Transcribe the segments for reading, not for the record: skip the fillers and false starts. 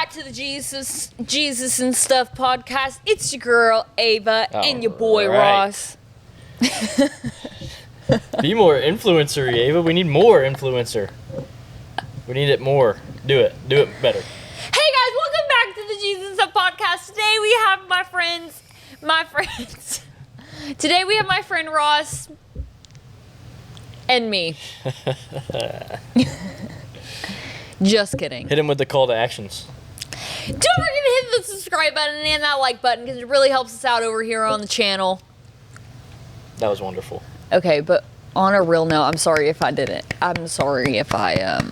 back to the Jesus and Stuff podcast. It's your girl, Ava, and your boy, Ross. Be more influencer, Ava. We need more influencer. We need it more. Do it. Do it better. Hey guys, welcome back to the Jesus and Stuff podcast. Today we have my friends. Today we have my friend Ross and me. Just kidding. Hit him with the call to actions. Don't forget to hit the subscribe button and that like button because it really helps us out over here on the channel. That was wonderful. Okay, but on a real note, I'm sorry if I didn't. I'm sorry if I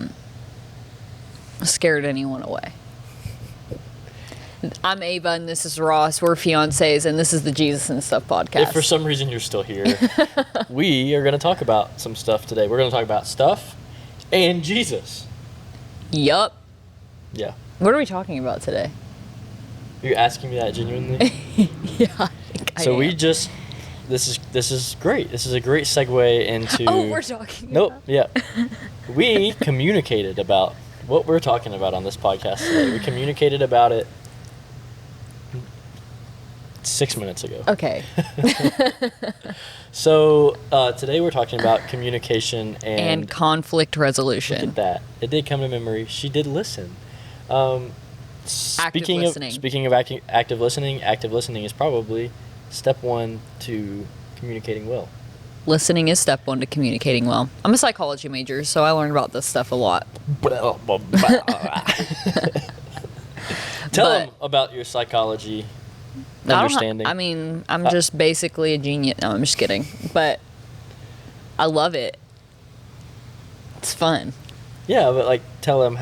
scared anyone away. I'm Ava and this is Ross. We're fiancés and this is the Jesus and Stuff podcast. If for some reason you're still here, we are going to talk about some stuff today. We're going to talk about stuff and Jesus. Yup. Yeah. What are we talking about today? You're asking me that genuinely? Yeah, I think I am. This is great. This is a great segue into... Oh, we're talking Nope, about... yeah. We communicated about what we're talking about on this podcast today. We communicated about it 6 minutes ago. Okay. So, today we're talking about communication and conflict resolution. Look at that. It did come to memory. She did listen. Speaking of active listening is probably step one to communicating well. Listening is step one to communicating well. I'm a psychology major, so I learned about this stuff a lot. Tell them about your psychology understanding. I'm just basically a genius. No, I'm just kidding. But I love it. It's fun. Yeah, but tell them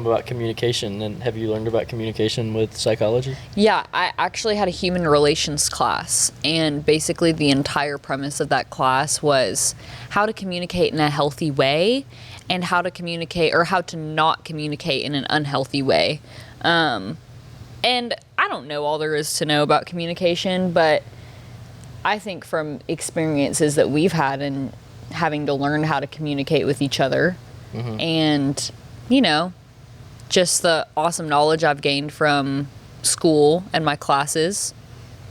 about communication. And have you learned about communication with psychology? Yeah, I actually had a human relations class, and basically the entire premise of that class was how to communicate in a healthy way and how to communicate or how to not communicate in an unhealthy way. And I don't know all there is to know about communication, but I think from experiences that we've had and having to learn how to communicate with each other, mm-hmm. and, just the awesome knowledge I've gained from school and my classes,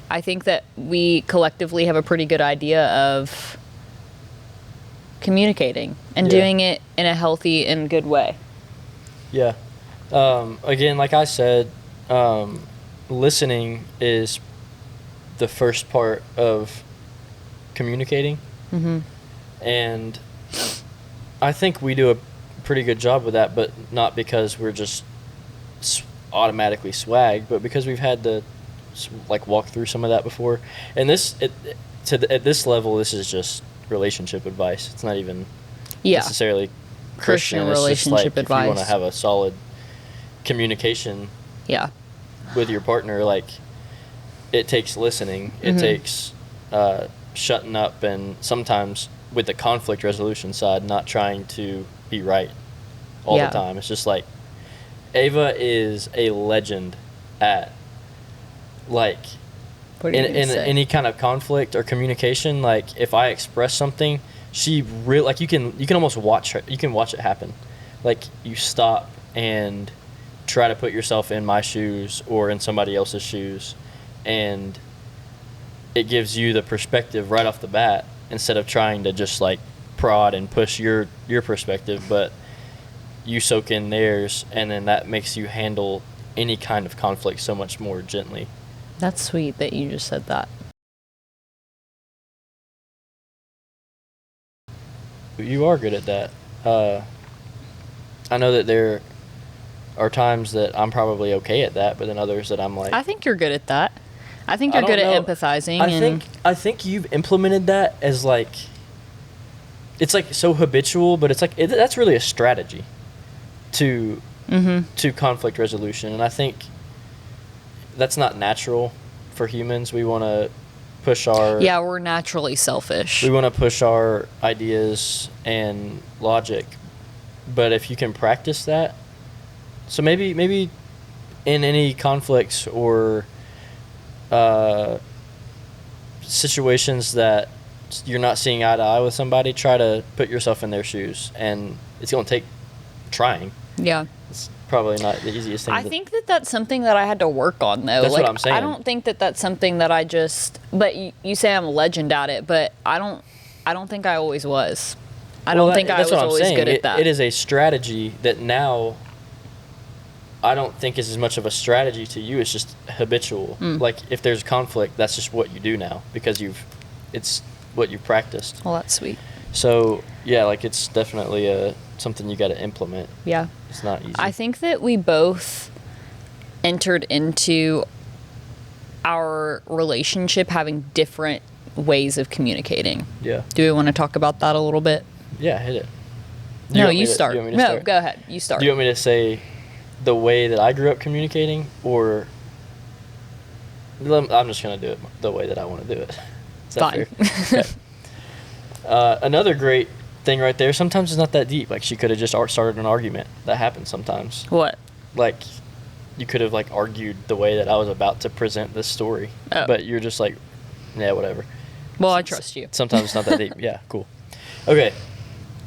I think that we collectively have a pretty good idea of communicating and doing it in a healthy and good way. Yeah. Again, like I said, listening is the first part of communicating. Mm-hmm. And I think we do a pretty good job with that, but not because we're just automatically swag, but because we've had to walk through some of that before. And at this level, this is just relationship advice. It's not even necessarily Christian relationship advice. If you want to have a solid communication with your partner, it takes listening. Mm-hmm. It takes shutting up, and sometimes with the conflict resolution side, not trying to be right all the time. It's just Ava is a legend at in any kind of conflict or communication. If I express something, she really you can almost watch her. You can watch it happen. You stop and try to put yourself in my shoes or in somebody else's shoes, and it gives you the perspective right off the bat instead of trying to just prod and push your perspective, but you soak in theirs, and then that makes you handle any kind of conflict so much more gently. That's sweet that you just said that. You are good at that. I know that there are times that I'm probably okay at that, but then others that I'm I think you're good at that. I think you're good at empathizing. I think you've implemented that as it's so habitual, but it's that's really a strategy to conflict resolution. And I think that's not natural for humans. We want to push we're naturally selfish. We want to push our ideas and logic. But if you can practice that, so maybe in any conflicts or situations that you're not seeing eye to eye with somebody, try to put yourself in their shoes. And it's going to take trying. Yeah. It's probably not the easiest thing. I think that that's something that I had to work on, though. That's like, what I'm saying. I don't think that that's something that I just. But you say I'm a legend at it, but I don't think I always was. I don't think I was always good at that. It is a strategy that now I don't think is as much of a strategy to you. It's just habitual. Like if there's conflict, that's just what you do now because it's what you've practiced. Well, that's sweet. So yeah, like it's definitely something you got to implement. Yeah. It's not easy. I think that we both entered into our relationship having different ways of communicating. Yeah. Do we want to talk about that a little bit? Yeah, hit it. No, you start. No, go ahead. You start. Do you want me to say the way that I grew up communicating, or I'm just going to do it the way that I want to do it? Is that Fine. fair? Okay. Another great thing right there, sometimes it's not that deep. Like she could have just started an argument. That happens sometimes. What? Like you could have like argued the way that I was about to present this story. Oh. But you're just like, yeah, whatever. Well, I trust you. Sometimes it's not that deep. Yeah, cool. Okay.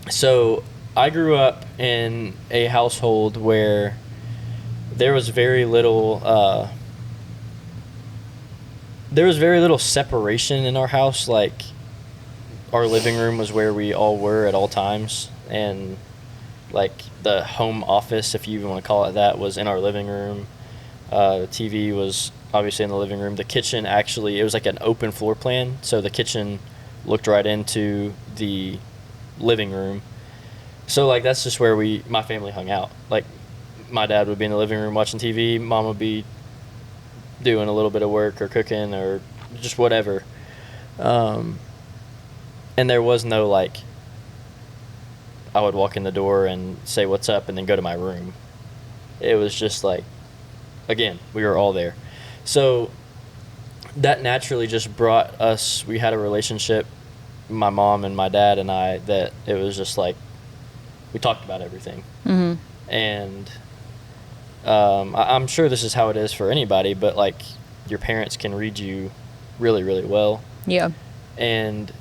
So I grew up in a household where there was very little separation in our house. Like our living room was where we all were at all times, and like the home office, if you even want to call it that, was in our living room. The TV was obviously in the living room. The kitchen, actually, it was like an open floor plan, so the kitchen looked right into the living room. So like that's just where my family hung out. Like my dad would be in the living room watching TV, mom would be doing a little bit of work or cooking or just whatever. And there was no like I would walk in the door and say what's up and then go to my room. It was just like, again, we were all there. So that naturally just brought us, we had a relationship, my mom and my dad and I, that it was just like we talked about everything. Mm-hmm. And I'm sure this is how it is for anybody, but like your parents can read you really, really well. Yeah. And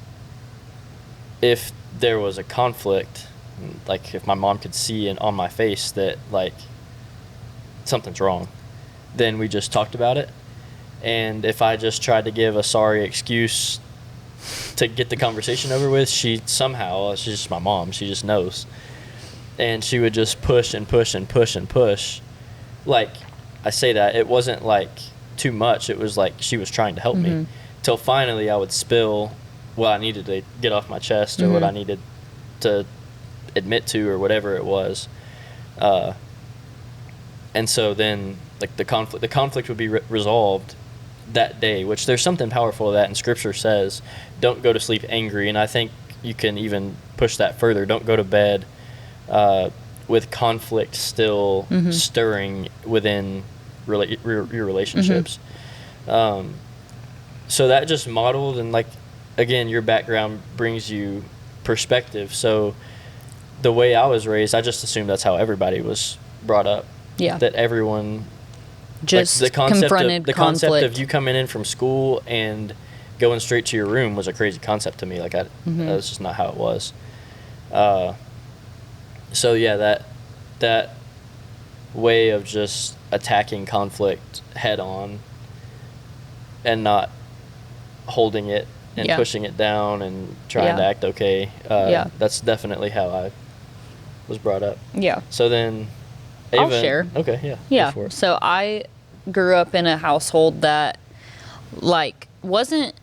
if there was a conflict, like if my mom could see on my face that like something's wrong, then we just talked about it. And if I just tried to give a sorry excuse to get the conversation over with, she's just my mom, she just knows. And she would just push and push and push and push. Like, I say that, it wasn't like too much, it was like she was trying to help me. Till finally I would spill what I needed to get off my chest or what I needed to admit to or whatever it was. And so then like the conflict would be resolved that day, which there's something powerful that in scripture says, don't go to sleep angry. And I think you can even push that further. Don't go to bed with conflict still stirring within your relationships. So that just modeled, and like, again, your background brings you perspective. So the way I was raised, I just assumed that's how everybody was brought up. Yeah. That everyone just like confronted the concept of you coming in from school and going straight to your room was a crazy concept to me. Like that's just not how it was. So yeah, that way of just attacking conflict head on and not holding it and pushing it down and trying to act okay. That's definitely how I was brought up. Yeah. So then I'll share. Okay, yeah. Yeah. So I grew up in a household that like wasn't,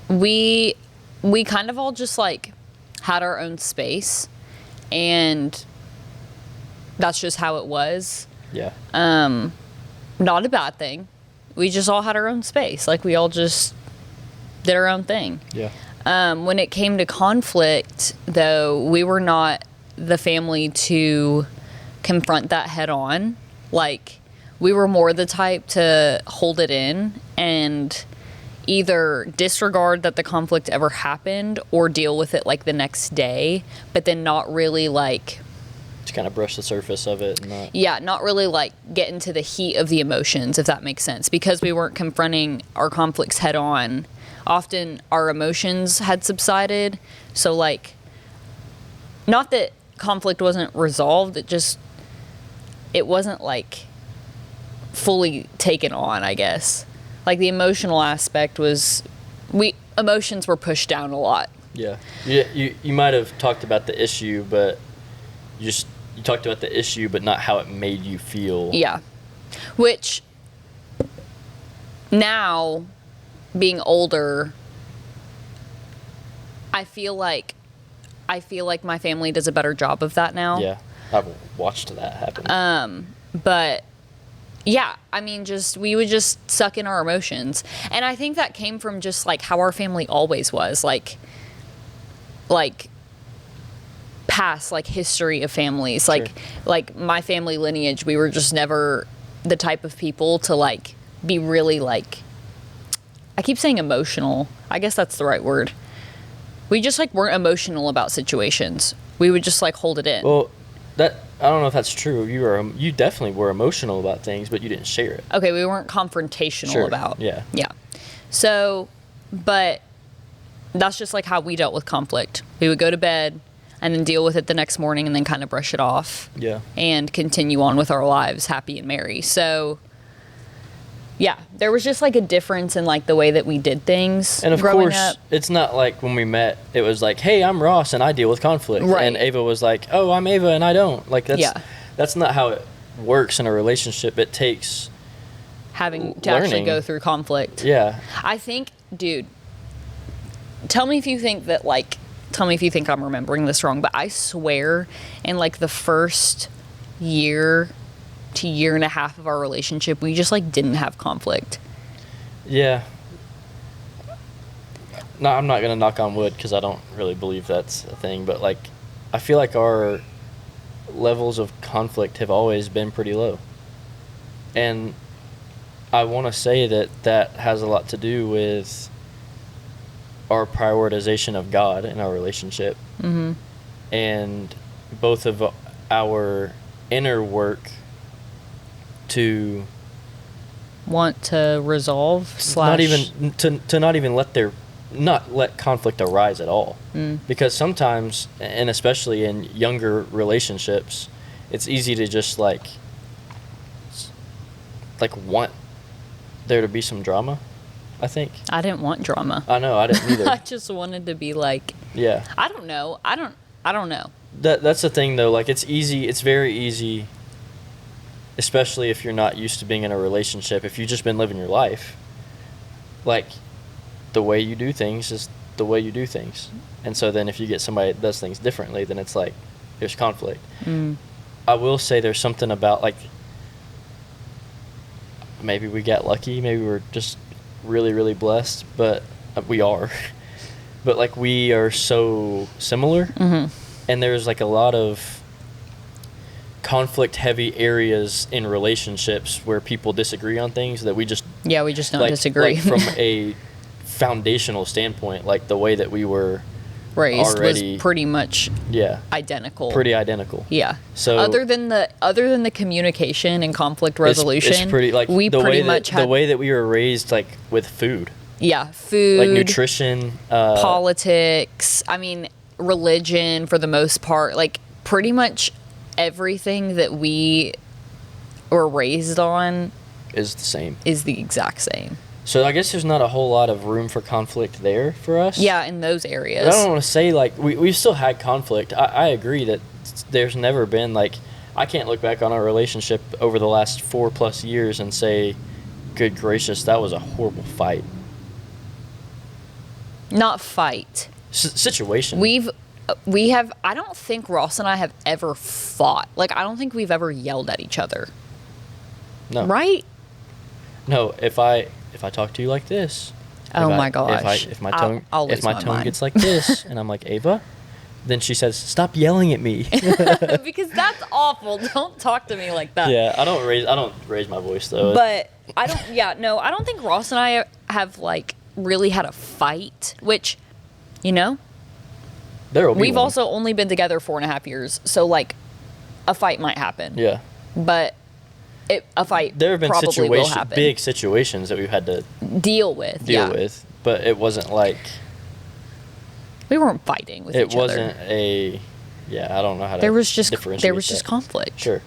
we kind of all just like had our own space, and that's just how it was. Yeah. Not a bad thing. We just all had our own space. Like we all just did our own thing. Yeah. When it came to conflict, though, we were not the family to confront that head on. Like we were more the type to hold it in and either disregard that the conflict ever happened or deal with it like the next day, but then not really like just kind of brush the surface of it and not really like get into the heat of the emotions, if that makes sense, because we weren't confronting our conflicts head on. Often our emotions had subsided. So like, not that conflict wasn't resolved. It wasn't like fully taken on, I guess. Like the emotional aspect was, emotions were pushed down a lot. Yeah. You might have talked about the issue, but you talked about the issue, but not how it made you feel. Yeah. Which now, being older, I feel like my family does a better job of that now. Yeah. I've watched that happen. But yeah, I mean, we would just suck in our emotions. And I think that came from just like how our family always was, like past, like history of families, Sure. like my family lineage, we were just never the type of people to like be really like, I keep saying emotional. I guess that's the right word. We just like weren't emotional about situations. We would just like hold it in. Well, I don't know if that's true. You definitely were emotional about things, but you didn't share it. Okay, we weren't confrontational Sure. about. Yeah. Yeah. So, but that's just like how we dealt with conflict. We would go to bed and then deal with it the next morning and then kind of brush it off. Yeah. And continue on with our lives happy and merry. So, yeah, there was just like a difference in like the way that we did things. And of growing course, up. it's not like when we met, it was like, hey, I'm Ross and I deal with conflict. Right. And Ava was like, oh, I'm Ava and I don't. Like, that's not how it works in a relationship. It takes having to actually learning. go through conflict. Yeah. I think, dude, tell me if you think I'm remembering this wrong, but I swear in like the first year to year and a half of our relationship, we just like didn't have conflict. Yeah. No, I'm not going to knock on wood because I don't really believe that's a thing, but like, I feel like our levels of conflict have always been pretty low. And I want to say that has a lot to do with our prioritization of God in our relationship. Mm-hmm. And both of our inner work to want to resolve / not even to not even not let conflict arise at all. Because sometimes, and especially in younger relationships, it's easy to just like want there to be some drama, I think. I didn't want drama. I know, I didn't either. I just wanted to be like, Yeah. I don't know. I don't know. That's the thing though, like it's very easy, especially if you're not used to being in a relationship, if you've just been living your life, like the way you do things is the way you do things. And so then if you get somebody that does things differently, then it's like there's conflict. I will say there's something about like maybe we got lucky, maybe we're just really, really blessed, but we are. But like we are so similar. Mm-hmm. And there's like a lot of conflict heavy areas in relationships where people disagree on things that we just don't disagree. Like from a foundational standpoint, like the way that we were raised already, was pretty much identical. Yeah. So other than the communication and conflict resolution, it's pretty like we the pretty way much that, the way that we were raised, like with food. Yeah, food, like nutrition, politics. I mean, religion for the most part. Like pretty much everything that we were raised on is the same. Is the exact same. So I guess there's not a whole lot of room for conflict there for us. Yeah, in those areas. But I don't want to say like we've still had conflict. I agree that there's never been like I can't look back on our relationship over the last 4+ years and say, good gracious, that was a horrible fight. Not fight. Situation. We have, I don't think Ross and I have ever fought. Like, I don't think we've ever yelled at each other. No. Right? No, if I talk to you like this. Oh my gosh. If my tone mind. gets like this and I'm like, Ava, then she says, stop yelling at me. Because that's awful. Don't talk to me like that. Yeah, I don't raise my voice though. But I don't think Ross and I have like really had a fight, which, you know, we've also only been together 4.5 years, so like a fight might happen. Yeah. But a fight there have been probably will happen. Big situations that we've had to deal with, but it wasn't like we weren't fighting with each other. It wasn't a Yeah, I don't know how to There was just differentiate that. conflict. Sure.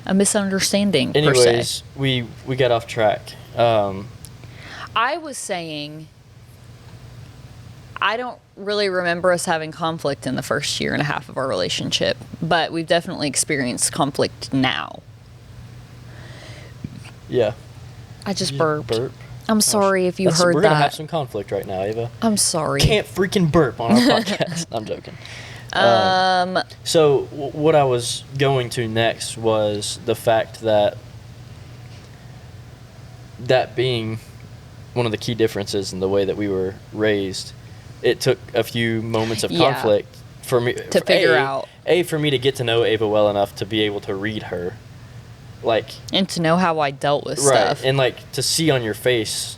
A misunderstanding, per Anyways, se. we got off track. I was saying, I don't really remember us having conflict in the first year and a half of our relationship, but we've definitely experienced conflict now. Yeah. I just You burped. burp? I'm sorry if you heard We're that. going to have some conflict right now, Ava. I'm sorry. Can't freaking burp on our podcast. I'm joking. So what I was going to next was the fact that being one of the key differences in the way that we were raised, it took a few moments of conflict for me to figure out. For me to get to know Ava well enough to be able to read her. Like, and to know how I dealt with right, stuff. and like to see on your face,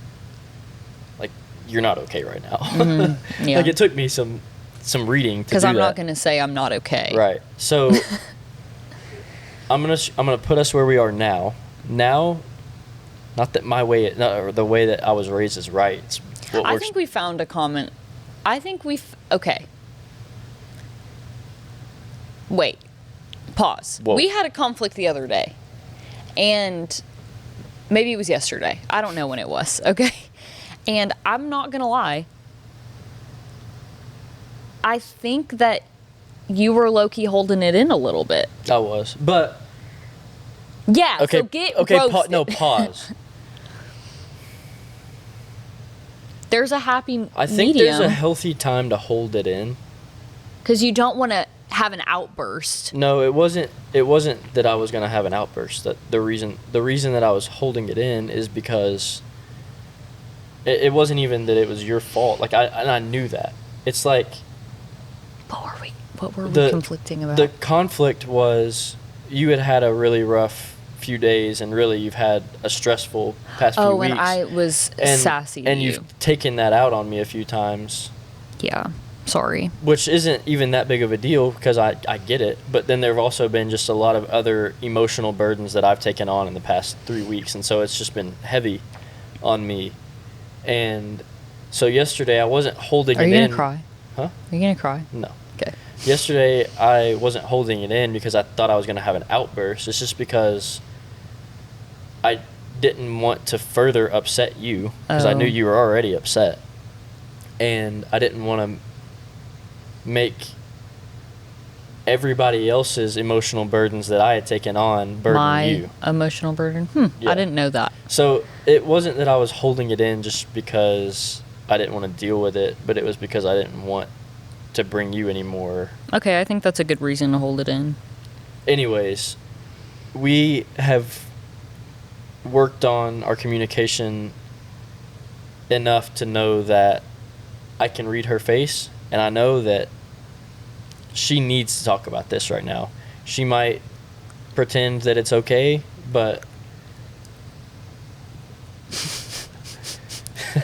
like, you're not okay right now. Mm-hmm. Yeah. Like, it took me some reading to do that. Because I'm not going to say I'm not okay. Right. So I'm gonna put us where we are now. Now, not that my way, or the way that I was raised is right. It's what I think we found a common. I think okay. Wait. Pause. Whoa. We had a conflict the other day. And maybe it was yesterday. I don't know when it was, okay? And I'm not going to lie. I think that you were low-key holding it in a little bit. I was. But yeah, okay, so get okay, roasted. Pause. There's a happy I think medium. there's a healthy time to hold it in. Because you don't want to have an outburst. No, it wasn't that I was going to have an outburst. That the reason that I was holding it in is because it wasn't even that it was your fault. Like, I knew that. It's like, What were we conflicting about? The conflict was you had a really rough few days, and really you've had a stressful past few weeks. And I was sassy to and you. You've taken that out on me a few times. Yeah, sorry. Which isn't even that big of a deal, because I get it. But then there have also been just a lot of other emotional burdens that I've taken on in the past 3 weeks, and so it's just been heavy on me. And so yesterday I wasn't holding it in. Are you going to cry? Huh? Are you going to cry? No. Okay. Yesterday, I wasn't holding it in because I thought I was going to have an outburst. It's just because I didn't want to further upset you, because I knew you were already upset. And I didn't want to make everybody else's emotional burdens that I had taken on burden you. My emotional burden? Yeah. I didn't know that. So it wasn't that I was holding it in just because I didn't want to deal with it, but it was because I didn't want to bring you anymore. Okay, I think that's a good reason to hold it in. Anyways, we have worked on our communication enough to know that I can read her face, and I know that she needs to talk about this right now. She might pretend that it's okay, but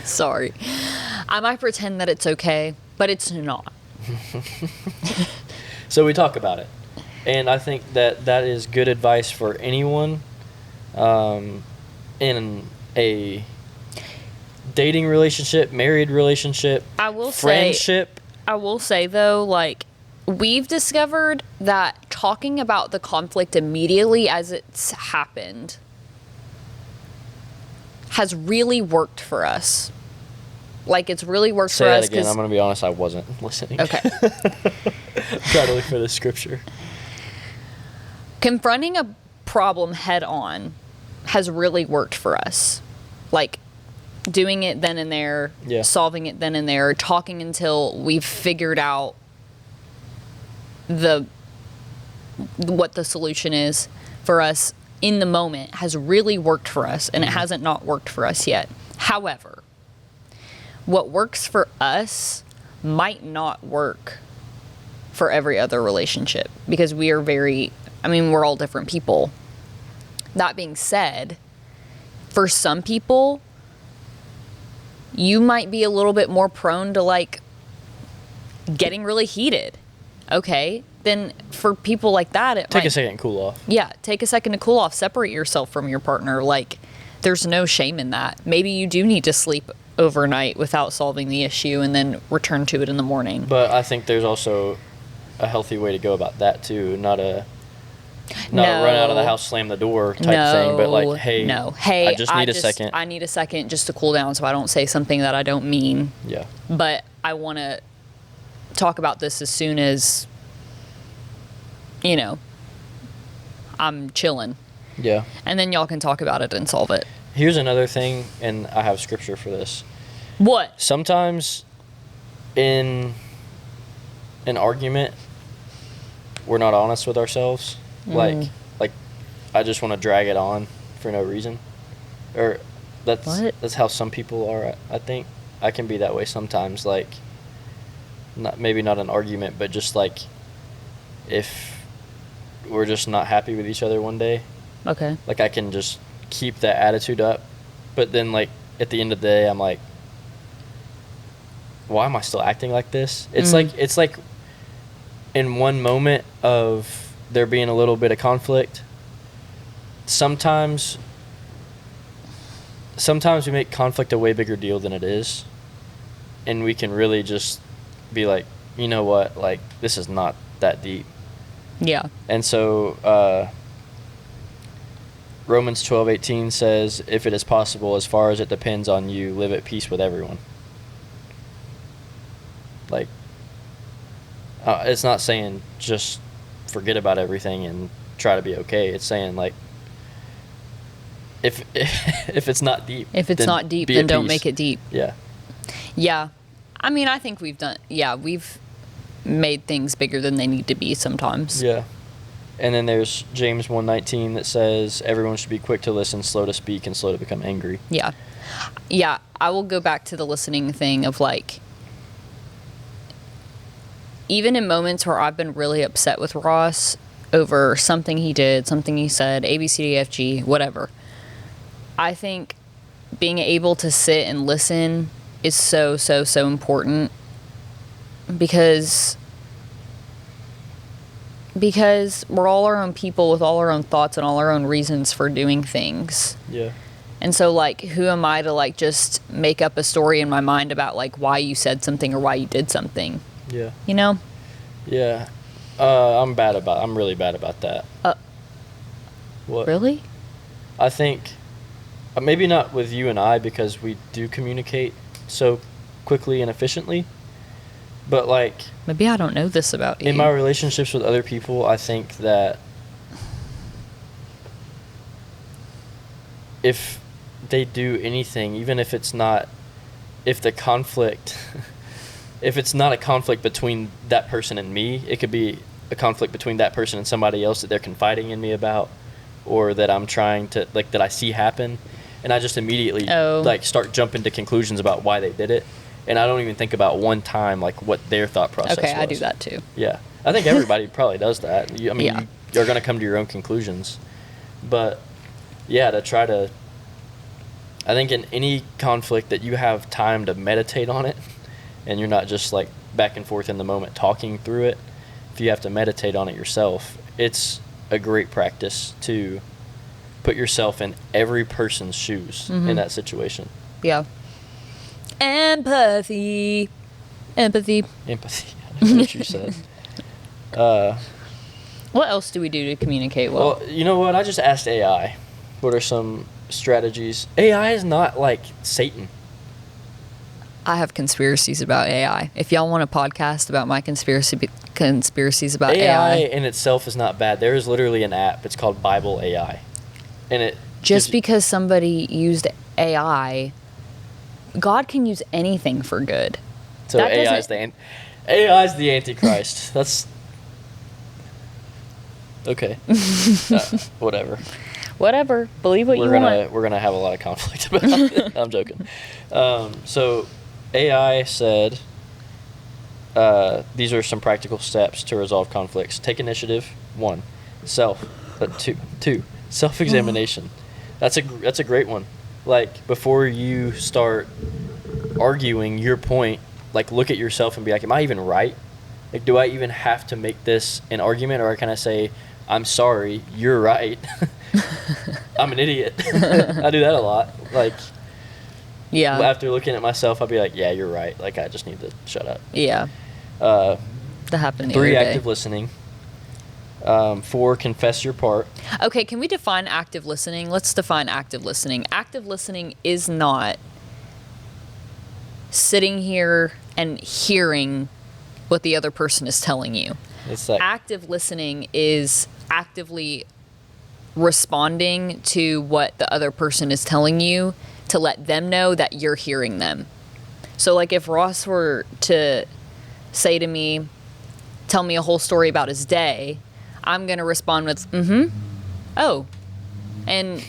Sorry. I might pretend that it's okay, but it's not. So we talk about it. And I think that is good advice for anyone in a dating relationship, married relationship, friendship. I will say, though, like, we've discovered that talking about the conflict immediately as it's happened has really worked for us. Like, it's really worked Say for that us. again. I'm going to be honest, I wasn't listening. Okay. I'm trying to look for the scripture. Confronting a problem head on has really worked for us. Like, doing it then and there, solving it then and there, talking until we've figured out what the solution is for us in the moment has really worked for us, and it hasn't not worked for us yet. However, what works for us might not work for every other relationship, because we're all different people. That being said, for some people, you might be a little bit more prone to, like, getting really heated. Okay, then for people like that, take a second and cool off. Yeah, take a second to cool off. Separate yourself from your partner. Like, there's no shame in that. Maybe you do need to sleep overnight without solving the issue and then return to it in the morning. But I think there's also a healthy way to go about that too. Not run out of the house, slam the door type thing, but like, hey, I just need a second. I need a second just to cool down so I don't say something that I don't mean. Yeah. But I want to talk about this as soon as, I'm chilling. Yeah. And then y'all can talk about it and solve it. Here's another thing, and I have scripture for this. What? Sometimes in an argument, we're not honest with ourselves. Like I just want to drag it on for no reason. Or that's how some people are, I think. I can be that way sometimes, like maybe not an argument, but just like if we're just not happy with each other one day. Okay. Like I can just keep that attitude up, but then like at the end of the day I'm like, why am I still acting like this? It's like in one moment of there being a little bit of conflict, sometimes we make conflict a way bigger deal than it is, and we can really just be like, you know what, like this is not that deep. Yeah. And so Romans 12:18 says, if it is possible, as far as it depends on you, live at peace with everyone. Like, it's not saying just forget about everything and try to be okay. It's saying like, if it's not deep, then don't make it deep. Yeah. Yeah. I mean, I think we've made things bigger than they need to be sometimes. Yeah. And then there's James 1:19 that says everyone should be quick to listen, slow to speak, and slow to become angry. Yeah. Yeah. I will go back to the listening thing of like, even in moments where I've been really upset with Ross over something he did, something he said, A, B, C, D, F, G, whatever, I think being able to sit and listen is so, so, so important because we're all our own people with all our own thoughts and all our own reasons for doing things. Yeah. And so, like, who am I to, like, just make up a story in my mind about, like, why you said something or why you did something? Yeah. You know? Yeah. I'm really bad about that. What? Really? I think, maybe not with you and I because we do communicate so quickly and efficiently, but like... Maybe I don't know this about you. In my relationships with other people, I think that if they do anything, even if it's not... If the conflict... if it's not a conflict between that person and me, it could be a conflict between that person and somebody else that they're confiding in me about, or that I'm trying to, like, that I see happen, and I just immediately like start jumping to conclusions about why they did it, and I don't even think about one time like what their thought process was. Okay, I do that too. Yeah, I think everybody probably does that. You're going to come to your own conclusions, but yeah, I think in any conflict that you have time to meditate on it, and you're not just like back and forth in the moment talking through it, if you have to meditate on it yourself, it's a great practice to put yourself in every person's shoes in that situation. Yeah. Empathy. I don't know what you said. What else do we do to communicate well? Well, you know what? I just asked AI. What are some strategies? AI is not like Satan. I have conspiracies about AI. If y'all want a podcast about my conspiracies about AI in itself is not bad. There is literally an app. It's called Bible AI, and it just because somebody used AI, God can use anything for good. So AI is the Antichrist. That's okay. Whatever. Whatever. Believe what you want. We're gonna have a lot of conflict about it. I'm joking. So AI said these are some practical steps to resolve conflicts. Take initiative. 1, two, self-examination. That's a great one. Like, before you start arguing your point, like, look at yourself and be like, am I even right? Like, do I even have to make this an argument, or can I say, I'm sorry, you're right. I'm an idiot. I do that a lot. Like, yeah. After looking at myself, I'll be like, yeah, you're right. Like, I just need to shut up. Yeah. That happened the 3, other day. active listening. 4, confess your part. Okay, can we define active listening? Let's define active listening. Active listening is not sitting here and hearing what the other person is telling you. It's like Active listening is actively responding to what the other person is telling you to let them know that you're hearing them. So like if Ross were to say to me, tell me a whole story about his day, I'm going to respond with, oh, and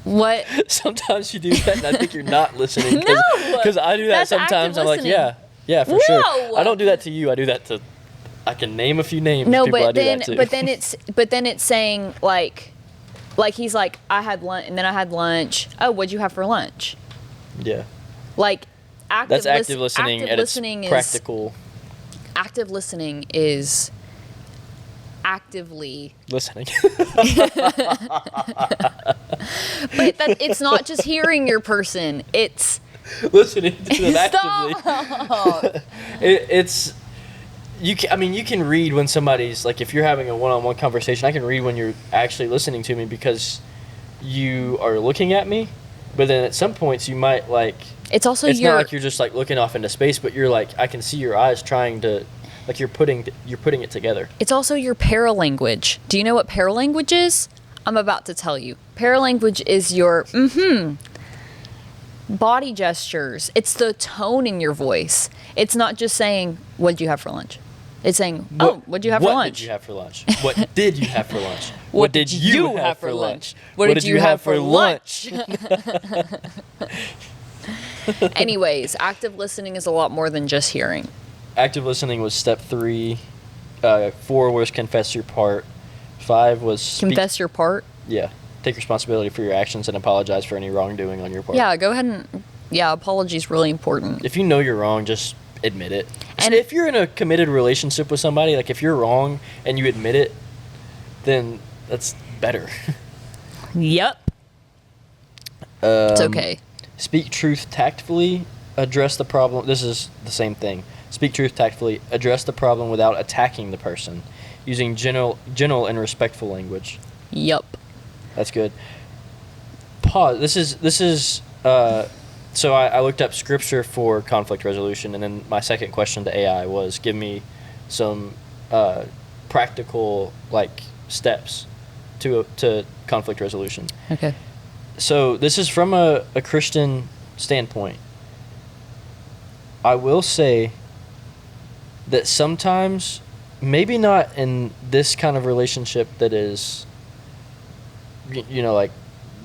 what? sometimes you do that, and I think you're not listening. No! Because I do that That's sometimes. active I'm like, listening. yeah, for No! sure. I don't do that to you. I do that to. I can name a few names. No, people I but do then, that to. but then it's saying like he's like, I had lunch, and then I had lunch. Oh, what'd you have for lunch? Yeah. Like, That's active listening active at listening its practical. Active listening is actively Listening. but it's not just hearing your person, it's Listening to them actively. stop. It's you can read when somebody's like, if you're having a one-on-one conversation, I can read when you're actually listening to me because you are looking at me, but then at some points you might like It's also it's not like you're just like looking off into space, but you're like, I can see your eyes trying to, like you're putting it together. It's also your paralanguage. Do you know what paralanguage is? I'm about to tell you. Paralanguage is your body gestures. It's the tone in your voice. It's not just saying, what'd you have for lunch? It's saying, what'd you have for lunch? What did you have for lunch? What did you have for lunch? What did you have for lunch? What did you have for lunch? Anyways, active listening is a lot more than just hearing. Active listening was step 3. 4 was confess your part. 5 was Confess your part? Yeah. Take responsibility for your actions and apologize for any wrongdoing on your part. Yeah, go ahead and... Yeah, apology is really important. If you know you're wrong, just admit it. And And if you're in a committed relationship with somebody, like if you're wrong and you admit it, then that's better. Yep. It's okay. Speak truth tactfully. Address the problem. This is the same thing. Speak truth tactfully. Address the problem without attacking the person, using gentle and respectful language. Yep. That's good. Pause. This is. So I looked up scripture for conflict resolution, and then my second question to AI was, give me some practical like steps to conflict resolution. Okay. So this is from a Christian standpoint. I will say that sometimes, maybe not in this kind of relationship that is, like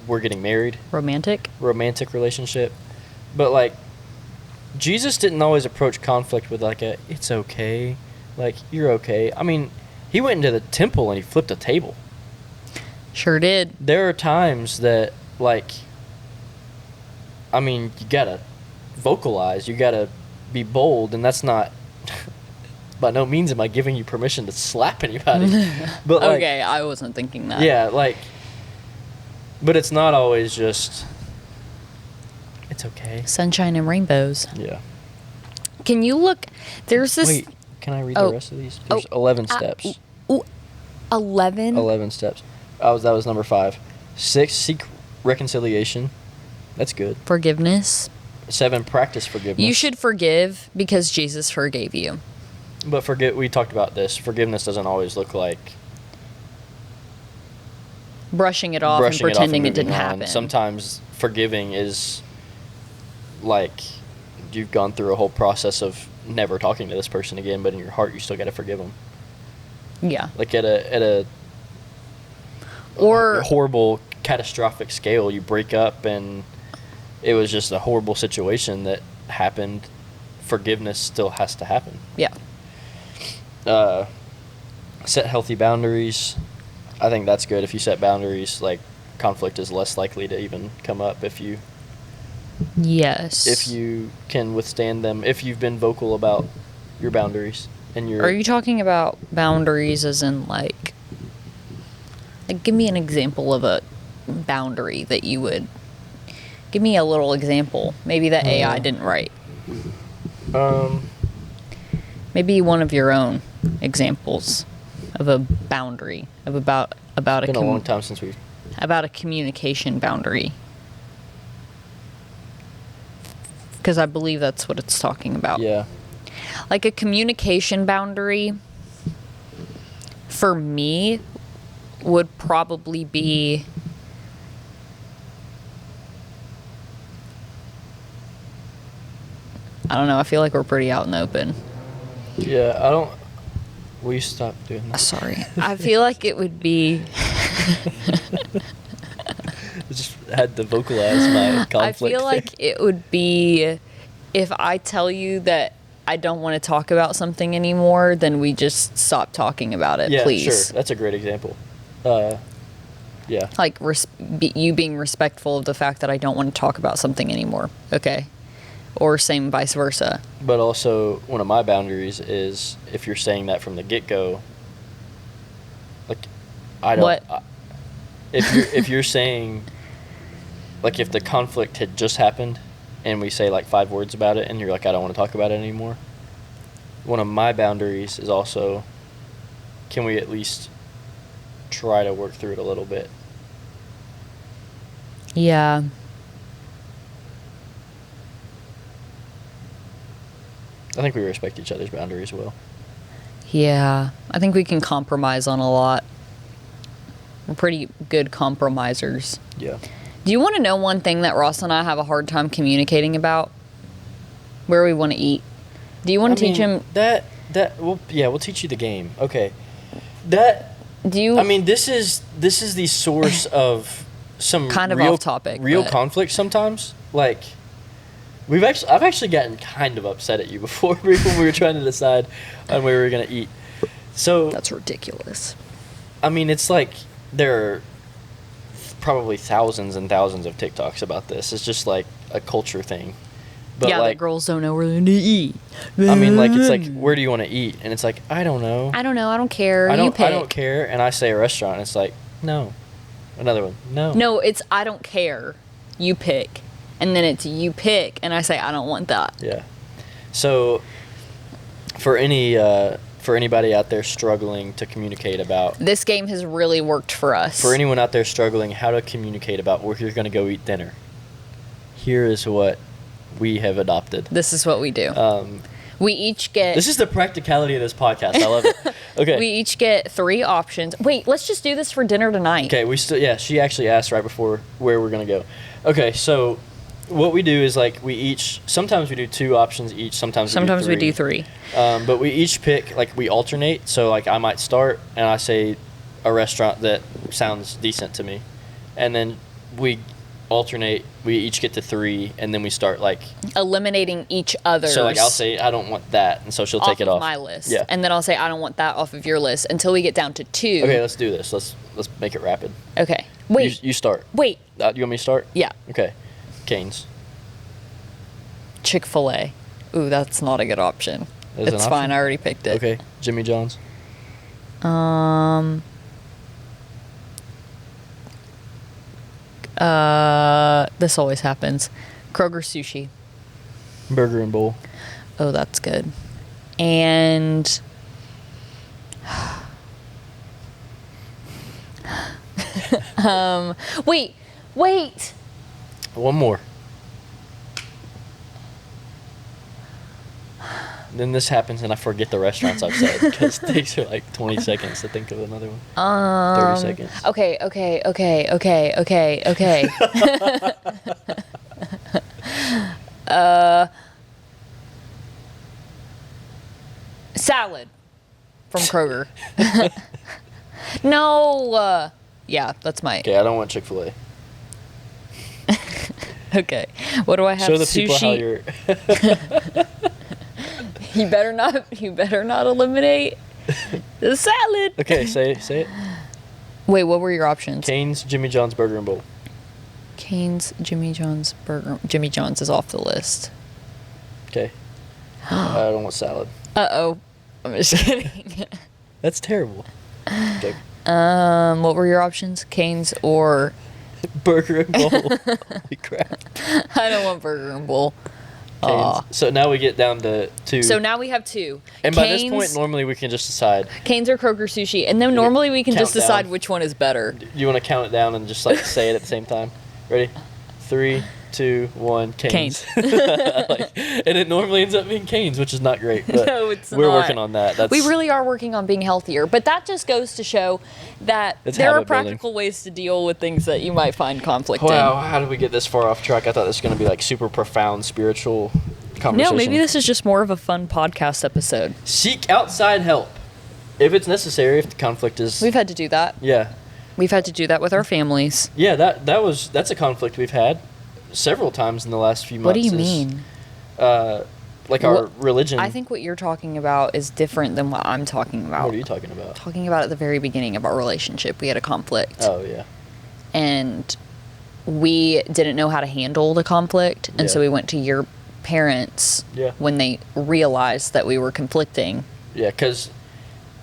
we're getting married, Romantic relationship, but like Jesus didn't always approach conflict with like it's okay, like you're okay. I mean, he went into the temple and he flipped a table. Sure did. There are times that like, I mean, you gotta vocalize, you gotta be bold, and that's not by no means am I giving you permission to slap anybody. But like, Okay, I wasn't thinking that. yeah, like, but it's not always just it's okay. Sunshine and rainbows. Yeah. Can you look? There's this. Wait, can I read Oh. the rest of these? There's Oh, 11 steps. 11? 11 steps. That was number 5. 6, seek reconciliation. That's good. Forgiveness. 7, practice forgiveness. You should forgive because Jesus forgave you. But we talked about this. Forgiveness doesn't always look like Brushing it off brushing and pretending it, it didn't moving on. happen. Sometimes forgiving is like you've gone through a whole process of never talking to this person again, but in your heart you still got to forgive them. Yeah. Like at a Or horrible catastrophic scale, you break up and it was just a horrible situation that happened. Forgiveness still has to happen. yeah. Set healthy boundaries. I think that's good. If you set boundaries, like conflict is less likely to even come up if you Yes. can withstand them. If you've been vocal about your boundaries and your Are you talking about boundaries as in like give me an example of a boundary that you would give me a little example. Maybe that AI didn't write. Maybe one of your own. examples of a boundary about It's been a long time since we've. about a communication boundary. Because I believe that's what it's talking about. Yeah. Like a communication boundary for me would probably be I don't know, I feel like we're pretty out in the open. Yeah, I don't. Will you stop doing that? Sorry. I feel like it would be I just had to vocalize my conflict. I feel like it would be if I tell you that I don't want to talk about something anymore, then we just stop talking about it, yeah, please. sure. That's a great example. Yeah. Like you being respectful of the fact that I don't want to talk about something anymore. Okay. Or same vice versa. But also, one of my boundaries is if you're saying that from the get-go, like, I don't. What? If you're saying, like, if the conflict had just happened, and we say like 5 words about it, and you're like, I don't want to talk about it anymore. One of my boundaries is also, can we at least try to work through it a little bit? Yeah. I think we respect each other's boundaries well. Yeah. I think we can compromise on a lot. We're pretty good compromisers. Yeah. Do you want to know one thing that Ross and I have a hard time communicating about? Where we want to eat. Do you want to teach him? We'll teach you the game. Okay. This is the source of some kind of real, off topic, real but conflict sometimes. Like, I've actually gotten kind of upset at you before when we were trying to decide on where we were gonna eat. So that's ridiculous. I mean, it's like there are probably thousands and thousands of TikToks about this. It's just like a culture thing. But yeah, like, the girls don't know where they're gonna eat. I mean, like, it's like, where do you want to eat? And it's like, I don't know. I don't know. I don't care. I You pick. don't care. And I say a restaurant, and it's like, no. Another one, no. No, it's I don't care. You pick. And then it's you pick, and I say I don't want that. Yeah. So, for anybody out there struggling to communicate about, This game has really worked for us. for anyone out there struggling how to communicate about where you're going to go eat dinner, here is what we have adopted. This is what we do. We each get. This is the practicality of this podcast. I love it. Okay. We each get 3 options. Wait, let's just do this for dinner tonight. Okay. She actually asked right before where we're going to go. Okay. So, what we do is like sometimes we do 2 options each. Sometimes we do 3. But we each pick, like, we alternate. So, like, I might start and I say a restaurant that sounds decent to me. And then we alternate. We each get to 3, and then we start, like, eliminating each other's. So, like, I'll say, I don't want that. And so she'll take it off my list. Yeah. And then I'll say, I don't want that off of your list until we get down to 2. Okay, let's do this. Let's make it rapid. Okay. Wait. You start. Wait. You want me to start? Yeah. Okay. Cane's. Chick-fil-A. Ooh, that's not a good option. Is it an It's option? fine. I already picked it. Okay. Jimmy John's. This always happens. Kroger Sushi. Burger and Bowl. Oh, that's good. And wait. One more. Then this happens and I forget the restaurants I've said because it takes her like 20 seconds to think of another one. 30 seconds. Okay. Salad from Kroger. No. Yeah, that's my. Okay, I don't want Chick-fil-A. Okay. What do I have? Show the Sushi. people how you're. You better not eliminate the salad. Okay, say it. Wait, what were your options? Cane's, Jimmy John's, Burger and Bowl. Cane's, Jimmy John's, Burger. Jimmy John's is off the list. Okay. I don't want salad. Uh-oh. I'm just kidding. That's terrible. Okay. What were your options? Cane's or Burger and Bowl. Holy crap. I don't want Burger and Bowl. Aw. So now we get down to 2. So now we have 2. And by this Cane's- point, normally we can just decide. Cane's or Kroger sushi, and then normally we can just Countdown. decide which one is better. You want to count it down and just like say it at the same time? Ready? 3, 2, 1. Cane's. And it normally ends up being Cane's, which is not great. But No, it's we're not. working on that. We really are working on being healthier, but that just goes to show that It's there are habit building. practical ways to deal with things that you might find conflict Wow, how did we get this far off track? I thought this was going to be like super profound spiritual in. conversation. No, maybe this is just more of a fun podcast episode. Seek outside help if it's necessary. If the conflict is, We've had to do that. yeah, We've had to do that with our families. yeah. That's a conflict we've had several times in the last few months. What do you is, mean? Like our What- religion. I think what you're talking about is different than what I'm talking about. What are you talking about? Talking about at the very beginning of our relationship, we had a conflict. Oh yeah. And we didn't know how to handle the conflict, and so Yeah. we went to your parents Yeah. when they realized that we were conflicting. Yeah, because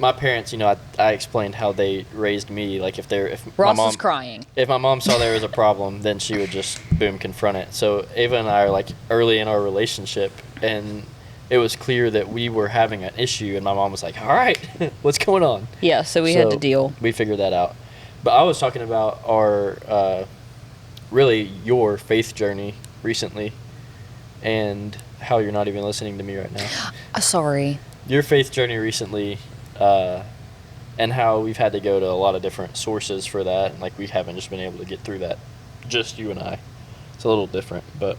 my parents, I explained how they raised me. Like if Ross my mom was crying. If my mom saw there was a problem, then she would just boom confront it. So Ava and I are like early in our relationship, and it was clear that we were having an issue, and my mom was like, "All right, what's going on?" Yeah, so we had to So deal. We figured that out. But I was talking about really your faith journey recently, and how you're not even listening to me right now. Sorry. Your faith journey recently, and how we've had to go to a lot of different sources for that. And like we haven't just been able to get through that, just you and I. It's a little different, but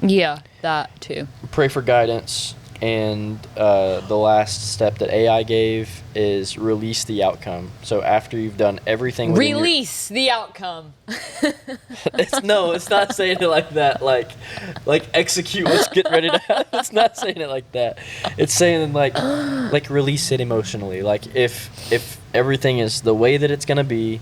Yeah, that too. pray for guidance. And the last step that AI gave is release the outcome. So after you've done everything, within your- Release the outcome. it's not saying it like that. Like execute what's getting ready to happen. It's not saying it like that. It's saying like release it emotionally. Like if everything is the way that it's gonna be,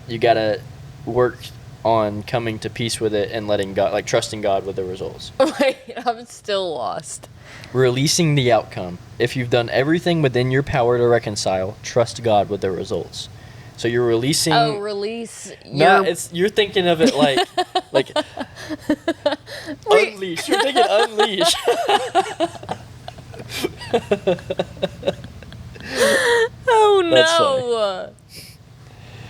you gotta work on coming to peace with it and letting God, like trusting God with the results. Wait, I'm still lost. Releasing the outcome. If you've done everything within your power to reconcile, trust God with the results. So you're releasing. Oh, release No, your... you're thinking of it like Wait. unleash. You're thinking unleash. Oh no. That's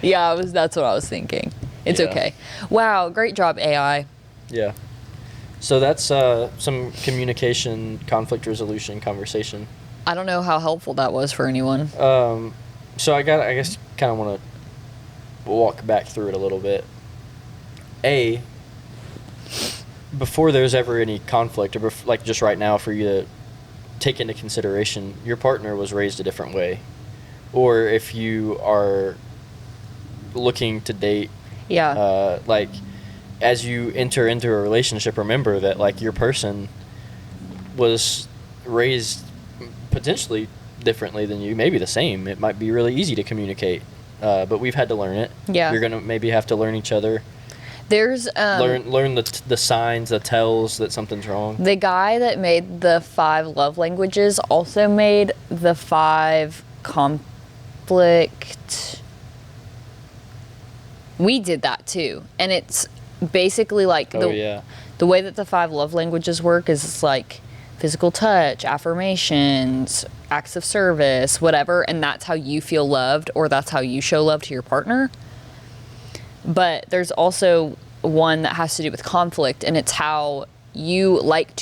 Yeah, that's what I was thinking. It's Yeah. okay. Wow, great job, AI. Yeah. So that's some communication, conflict resolution, conversation. I don't know how helpful that was for anyone. So I guess kind of want to walk back through it a little bit. Before there's ever any conflict, or like just right now for you to take into consideration, your partner was raised a different way. Or if you are looking to date, Yeah. like as you enter into a relationship, remember that like your person was raised potentially differently than you, maybe the same. It might be really easy to communicate, but we've had to learn it. Yeah. You're gonna maybe have to learn each other. There's Learn the signs, the tells that something's wrong. the guy that made the 5 love languages also made the 5 conflict. We did that too, and it's basically like Oh yeah. the way that the 5 love languages work is it's like physical touch, affirmations, acts of service, whatever, and that's how you feel loved, or that's how you show love to your partner. But there's also one that has to do with conflict, and it's how you like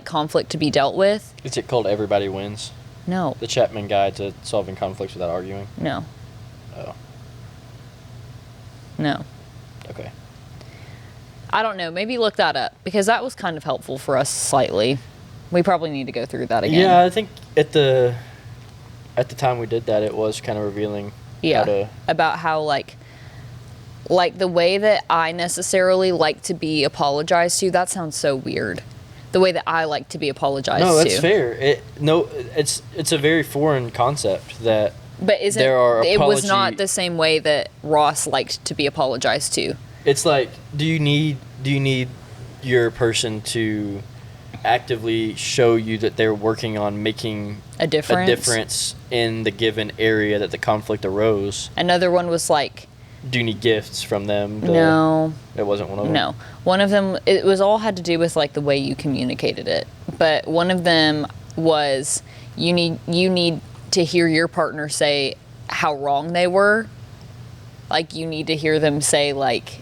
conflict to be dealt with. Is it called Everybody Wins? No, The Chapman Guide to Solving Conflicts Without Arguing? no, Oh, no. okay. I don't know. Maybe look that up, because that was kind of helpful for us slightly. We probably need to go through that again. Yeah, I think at the time we did that, it was kind of revealing. Yeah, How to, about how like the way that I necessarily like to be apologized to. That sounds so weird. The way that I like to be apologized to. no, that's fair. It's a very foreign concept that. But There are it was apology- not the same way that Ross liked to be apologized to. It's like, do you need your person to actively show you that they're working on making A difference. in the given area that the conflict arose? Another one was like do you need gifts from them? No. It wasn't one of them? No. One of them, it was all had to do with like the way you communicated it. But one of them was you need to hear your partner say how wrong they were. Like you need to hear them say like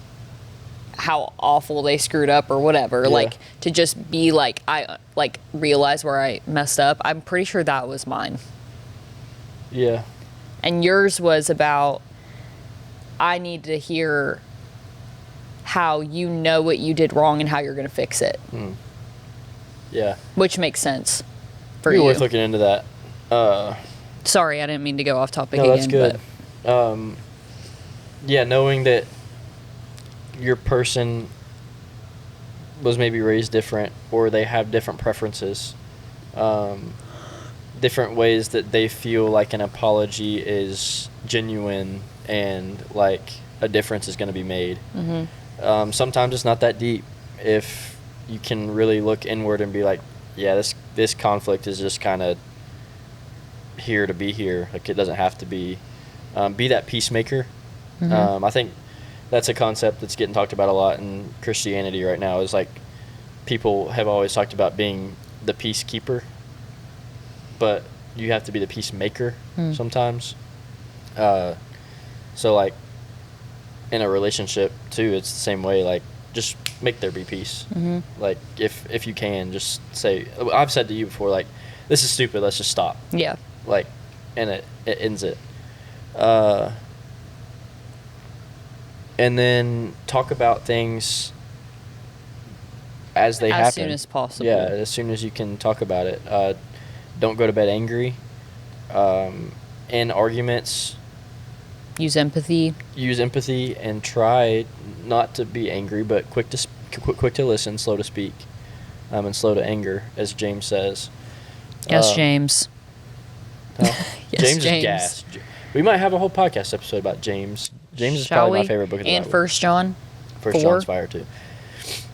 how awful they screwed up or whatever. Yeah. Like to just be like, I like realize where I messed up. I'm pretty sure that was mine. Yeah. And yours was about, I need to hear how you know what you did wrong and how you're going to fix it. Yeah. Which makes sense for Maybe you. worth looking into that. Sorry, I didn't mean to go off topic No, again. that's good. But Yeah, knowing that your person was maybe raised different or they have different preferences, different ways that they feel like an apology is genuine and like a difference is going to be made. Sometimes it's not that deep if you can really look inward and be like, yeah, this conflict is just kind of here to be here. Like it doesn't have to be. Be that peacemaker. I think that's a concept that's getting talked about a lot in Christianity right now, is like people have always talked about being the peacekeeper, but you have to be the peacemaker sometimes. So like in a relationship too, it's the same way. Like just make there be peace. Like if you can, just say, I've said to you before, like, this is stupid, let's just stop. yeah. Like, and it ends it. And then talk about things as they happen. As soon as possible. Yeah, as soon as you can talk about it. Don't go to bed angry. In arguments, Use empathy. use empathy and try not to be angry, but quick to listen, slow to speak, and slow to anger, as James says. Yes, James. Yes, James. is gas. We might have a whole podcast episode about James. James is Shall probably we? my favorite book of the And Bible. 1 John. First 4. John's fire too.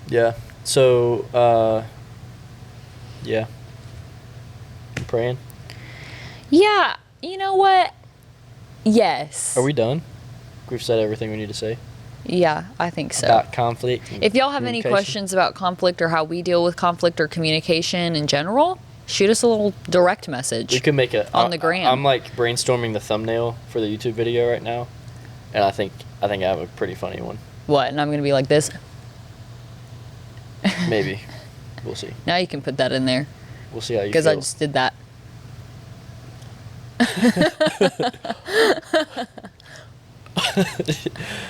Yeah. So, yeah. You praying? Yeah. You know what? Yes. Are we done? We've said everything we need to say Yeah, I think so. about conflict. And If y'all have any communication? questions about conflict or how we deal with conflict or communication in general, shoot us a little direct message. We could make a on the gram. I'm like brainstorming the thumbnail for the YouTube video right now, and I think I have a pretty funny one. What? And I'm going to be like this? Maybe. We'll see. Now you can put that in there. We'll see how you feel. Because I just did that.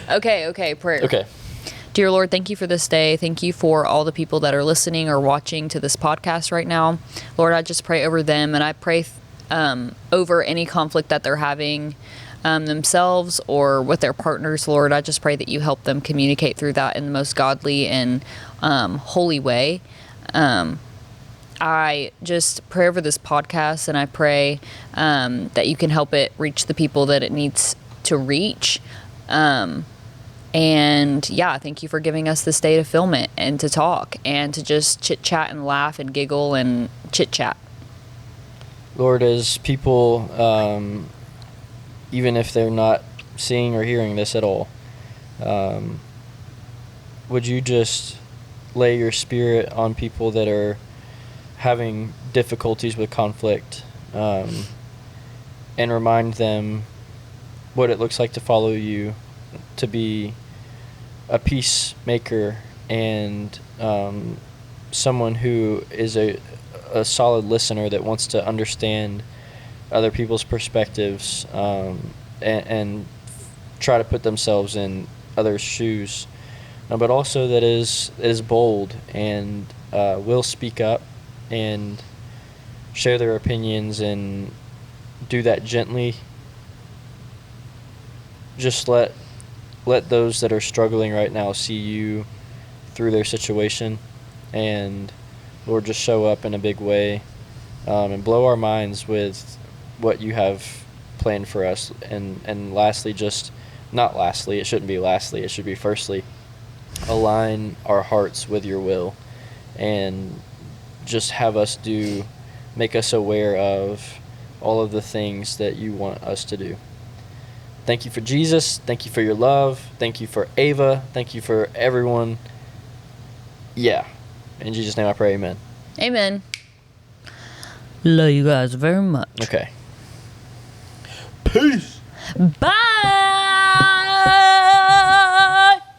Okay, prayer. Okay. Dear Lord, thank you for this day. Thank you for all the people that are listening or watching to this podcast right now. Lord, I just pray over them, and I pray over any conflict that they're having themselves or with their partners. Lord, I just pray that you help them communicate through that in the most godly and holy way. I just pray over this podcast, and I pray that you can help it reach the people that it needs to reach. And yeah, thank you for giving us this day to film it and to talk and to just chit chat and laugh and giggle and chit chat. Lord, as people, even if they're not seeing or hearing this at all, would you just lay your spirit on people that are having difficulties with conflict, and remind them what it looks like to follow you, to be a peacemaker and someone who is a solid listener that wants to understand other people's perspectives, and try to put themselves in others' shoes, but also that is bold and will speak up and share their opinions and do that gently. Just let those that are struggling right now see you through their situation, and Lord, just show up in a big way, and blow our minds with what you have planned for us. And lastly, not lastly, it shouldn't be lastly, it should be firstly, align our hearts with your will, and just have us make us aware of all of the things that you want us to do. Thank you for Jesus. Thank you for your love. Thank you for Ava. Thank you for everyone. Yeah. In Jesus' name I pray, amen. Amen. Love you guys very much. Okay. Peace. Bye.